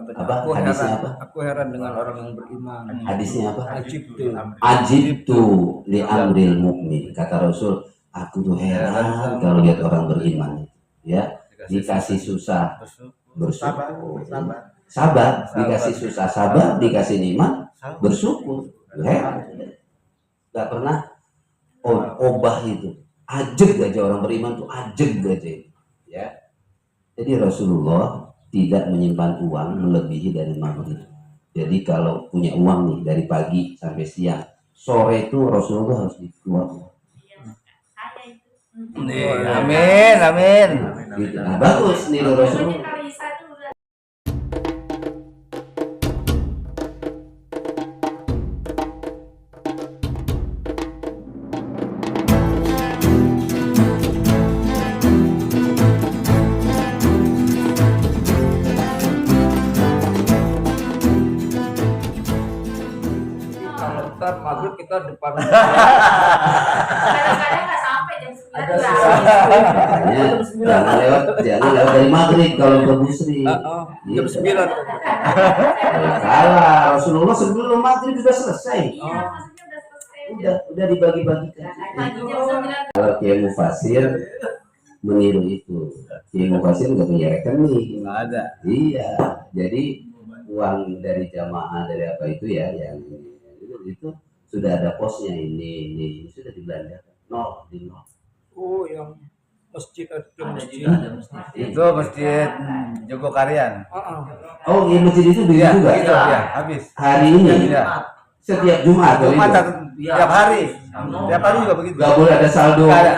Apa hadisnya apa? Aku heran dengan orang yang beriman. Hadisnya apa? Ajibtu li amril mukmin. Kata Rasul, aku tuh heran kalau lihat orang beriman. Ya, dikasih susah bersyukur. Sabar, dikasih susah sabar, dikasih nikmat bersyukur. Heran. Gak pernah obah itu. Ajeg aja orang beriman tuh ajeg aja. Ya. Jadi Rasulullah tidak menyimpan uang melebihi dari maghrib. Jadi kalau punya uang nih dari pagi sampai siang, sore itu Rasulullah harus dikeluarkan. Amin. Gitu. Nah, bagus nih Rasulullah. Maghrib kita depan. Kadang-kadang nggak sampai jam 9. Jangan lewat dari maghrib kalau ke Busri. Jam 9. Salah, Rasulullah sebelum maghrib sudah selesai. Iya, maksudnya udah selesai. Udah dibagi-bagikan. Pagi jam 9. Kalau Kiai Mufasir meniru itu, Kiai Mufasir nggak punya rekening. Nggak ada. Iya, jadi uang dari jamaah dari apa itu ya, yang itu sudah ada posnya ini sudah dibelanjakan di nol. Oh, yang masjid ada masjid. Itu masjid Jogokarian. Oh, iya masjid itu begitu juga. Gitu, ya, habis. Hari ini setiap Jumat. Jumat tiap hari. Tiap hari juga begitu. Gak boleh ada saldo. Nggak ada.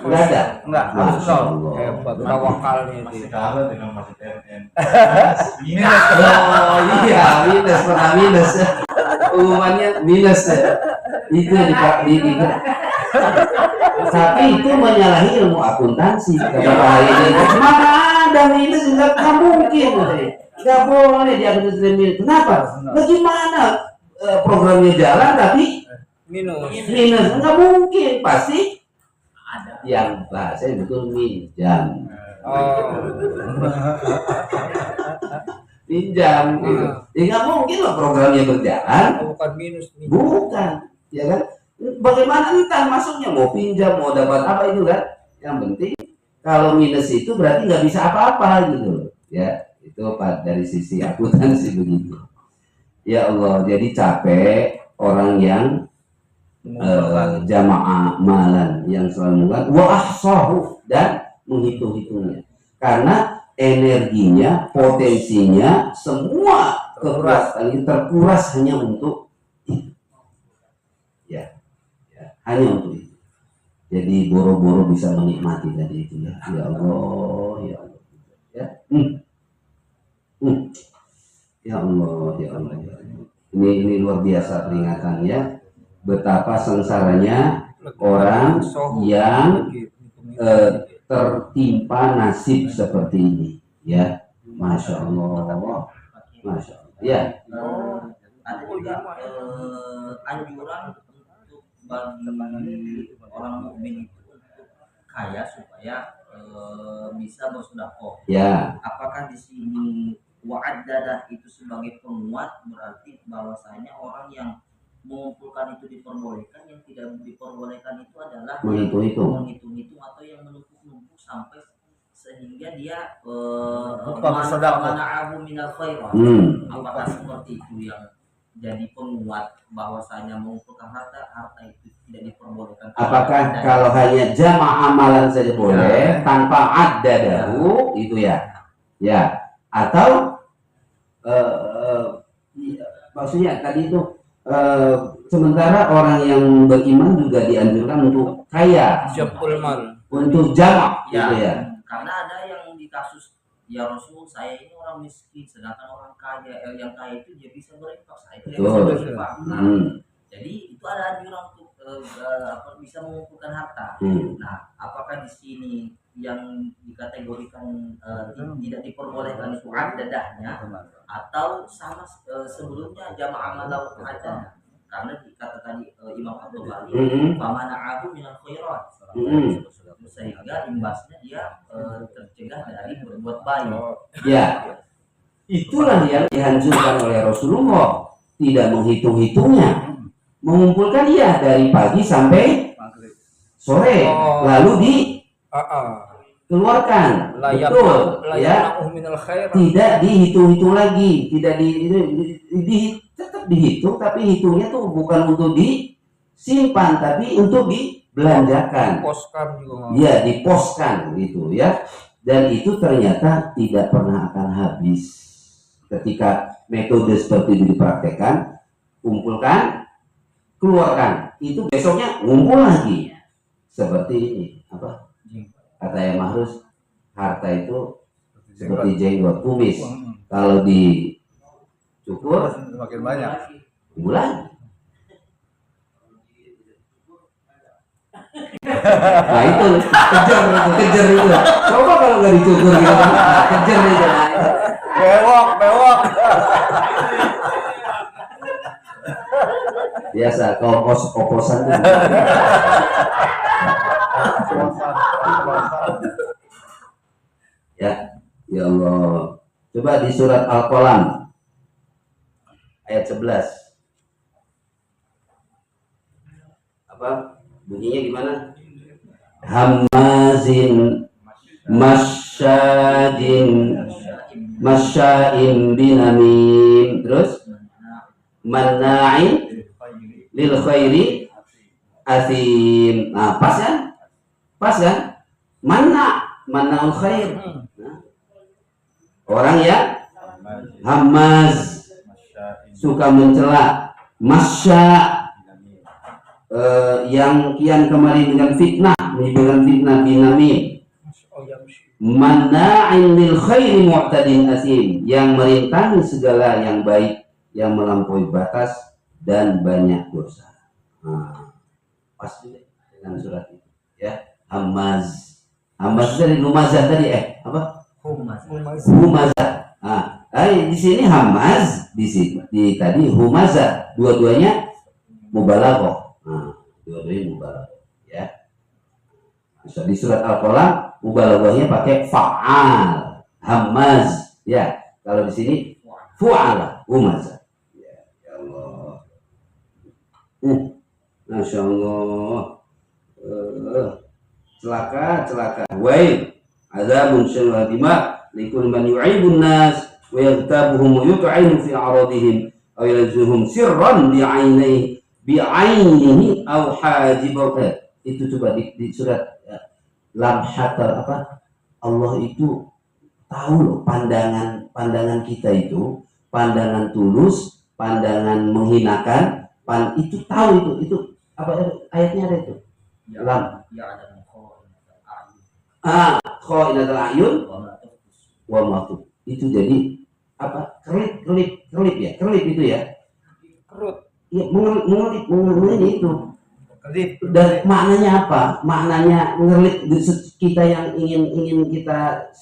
Nggak ada. Harus nol. Hebat tawakalnya itu. Kalau dengan masjid TNN. Oh iya, minus pernah minus. Umumannya minus ya. Itu tapi itu menyalahi ilmu akuntansi. Mana ada minus? Nggak mungkin. Nggak boleh di akuntansi minus. Kenapa? Bagaimana programnya jalan tapi minus? Nggak mungkin. Pasti ada yang bahasa betul minjam. Pinjam gitu. Ya nggak mungkin loh programnya berjalan. Bukan minus. Bukan, ya kan? Bagaimana entah masuknya mau pinjam mau dapat apa itu kan? Yang penting kalau minus itu berarti nggak bisa apa-apa gitu, ya itu dari sisi akuntansi begitu. Ya Allah, jadi capek orang yang jamaah malan yang selalu mengatakan wa ahsahu dan menghitung-hitungnya karena energinya, potensinya, semua kekuatan ini terkuras hanya untuk itu. Ya, hanya untuk itu. Jadi boro-boro bisa menikmati tadi itu ya. Ya Allah, ya Allah. Ya. Ya Allah, ya Allah. Ini luar biasa peringatannya. Betapa sengsaranya orang yang tertimpa nasib seperti ini, ya. Masya Allah, Masya Allah. Ya. Ada juga anjuran untuk bagi orang mukmin itu untuk kaya supaya bisa bersedekah. Ya. Apakah di sini wa'addadah itu sebagai penguat berarti bahwasanya orang yang mengumpulkan itu diperbolehkan, yang tidak diperbolehkan itu adalah menghitung atau yang menumpuk-numpuk sampai sehingga dia mana'ahu minal khairat. Apakah seperti itu yang jadi penguat bahwasanya mengumpulkan harta itu tidak diperbolehkan? Apakah kalau hanya jamaah amalan saja boleh tanpa addadahu itu ya? Ya. Atau maksudnya tadi itu sementara orang yang beriman juga dianjurkan untuk kaya, untuk jamak, ya, gitu ya. Karena ada yang di kasus ya Rasul, saya ini orang miskin, sedangkan orang kaya yang kaya itu dia bisa berinfak, saya tidak bisa berinfak. Jadi itu ada anjuran untuk bisa mengumpulkan harta. Nah, apakah di sini yang dikategorikan tidak diperbolehkan itu dadahnya atau sama sebelumnya jamaah malau ada? Karena kata tadi Imam At-Tabari famana'ahu minal khairat, sehingga imbasnya dia tercegah dari berbuat baik. Ya. Itulah yang dihancurkan oleh Rasulullah, tidak menghitung-hitungnya, mengumpulkan dia dari pagi sampai Maghrib. sore, Oh. lalu dikeluarkan. Betul, ya. Minal khair. Tidak dihitung-hitung lagi, tidak tetap dihitung, tapi hitungnya tuh bukan untuk disimpan, tapi untuk dibelanjakan. Poskan juga. Ya, diposkan gitu ya. Dan itu ternyata tidak pernah akan habis. Ketika metode seperti itu dipraktekkan, kumpulkan, keluarkan, itu besoknya ngumpul lagi. Seperti ini, apa? Kata yang Mahrus, harta itu seperti jenggot kumis. Kalau dicukur, Semakin banyak. bulan. Nah itu kejar itu. Coba kalau nggak dicukur gitu, kejar itu. Bewok. Biasa kalau oposan tuh. Ya, ya Allah. Coba di surat Al-Qalam ayat 11. Apa bunyinya gimana? Hamazin masya'in binamim, terus manna'in lil khairi asim. Nah, pas kan? Manna'ul khair. Nah, orang yang hamaz, suka mencela, masya, yang kian kemari dengan fitnah, menimbulkan fitnah, binamim, manna'in lil khairi mu'tadin asim, yang merintangi segala yang baik, yang melampaui batas dan banyak dosa. Nah, pas juga dengan surat itu ya. Hamaz dari lumazah tadi apa? Humazah. Nah, di sini hamaz, di tadi humazah, dua-duanya mubalaghah. Nah, dua-duanya mubalaghah ya. Bisa di surat Al-Qalam mubalaghahnya pakai fa'al, hamaz ya. Kalau di sini fu'ala, humazah. Ya Allah. Masya Allah. Celaka. Wail azabun syadidun likul man yu'ibun nas wa yaghtabuhum wa yut'inu fi a'radihim aw yalzuhum sirran bi'ainihi aw hajibahu. Itu coba di surat Lamhatal apa? Allah itu tahu loh pandangan kita itu, pandangan tulus, pandangan menghinakan, itu tahu itu apa ayatnya ada itu. Lam khawinatul ayun wa matu. Itu jadi apa? Kelip itu ya. Kerut. Ya, mengelip itu. Dan maknanya apa? Maknanya ngelip kita yang ingin kita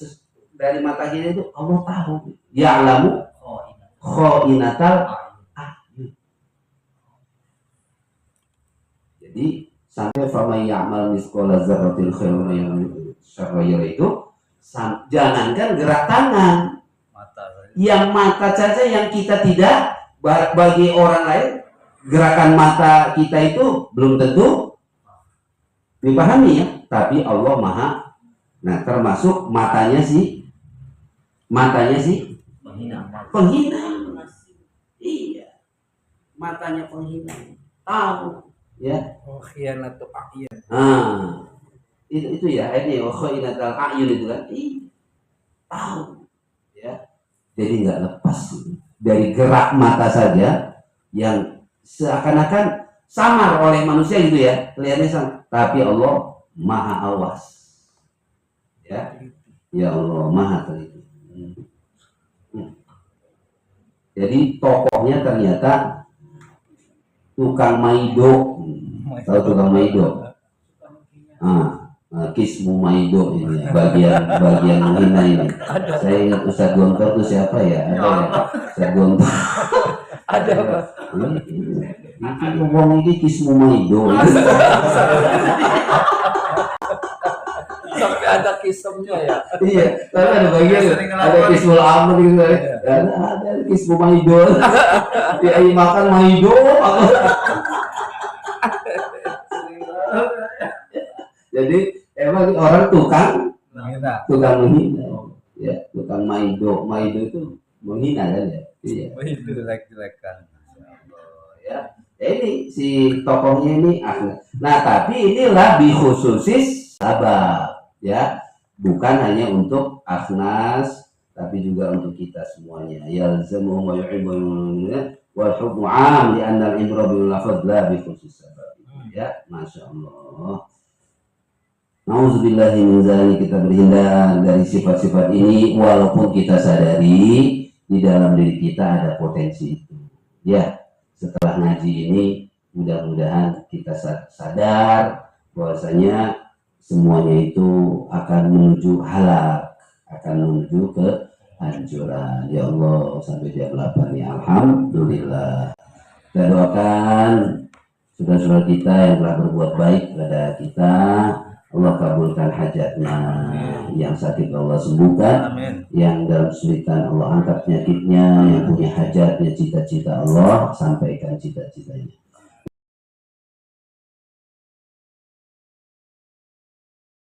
dari mata kita itu Allah tahu. Ya'lamu khawinatal ayun. Jadi sampai faman ya'mal mithqala dzarratin khairan syarran itu jangankan gerak tangan, yang mata saja yang kita tidak, bagi orang lain gerakan mata kita itu belum tentu dipahami ya, tapi Allah Maha. Nah, termasuk matanya sih penghina. Iya, matanya penghina, tahu ya. Khianatu a'yan. Itu ya ini khawinatul ayun itu kan, tahu ya. Jadi nggak lepas dari gerak mata saja yang seakan-akan samar oleh manusia gitu ya, kelihatannya sama, tapi Allah Maha awas ya. Ya Allah Maha teliti. Jadi tokohnya ternyata tukang maido. Tahu tukang maido? Kismu maido ini bagian menghina ini. Saya ingat Ustaz Gontor itu siapa ya? Ada ya? Ustaz Gontor. Ada apa? Itu ngomong ini kismu maido. sampai ada kisemnya ya. Iya, tapi ada bagian Sering ada ngelakuin. kismul amr gitu, ada kismul mahido, dia makan mahido, jadi emang orang tukang menghina, ya tukang mahido itu menghina kan ya, iya. Itu jelek-jelekan. Ya, ini si tokohnya ini Akhnas. Nah, tapi inilah bikhususis sabab, ya, bukan hanya untuk Akhnas, tapi juga untuk kita semuanya. Yalzamu wa yuhibbu wal hubbu 'am li anna al-ibra bil lafaz la bikhusus sabab. Ya, masya Allah. Nauzubillahi min dzalik, kita berhindar dari sifat-sifat ini walaupun kita sadari di dalam diri kita ada potensi itu. Ya, setelah ngaji ini mudah-mudahan kita sadar bahwasanya semuanya itu akan menuju halak, akan menuju ke hancuran. Ya Allah, sampai jam 8 ya, alhamdulillah. Kita doakan saudara-saudara kita yang telah berbuat baik kepada kita, Allah kabulkan hajatnya. Yang sakit Allah sembuhkan, yang dalam kesulitan Allah angkat penyakitnya, yang punya hajatnya, cita-cita Allah sampaikan cita-citanya.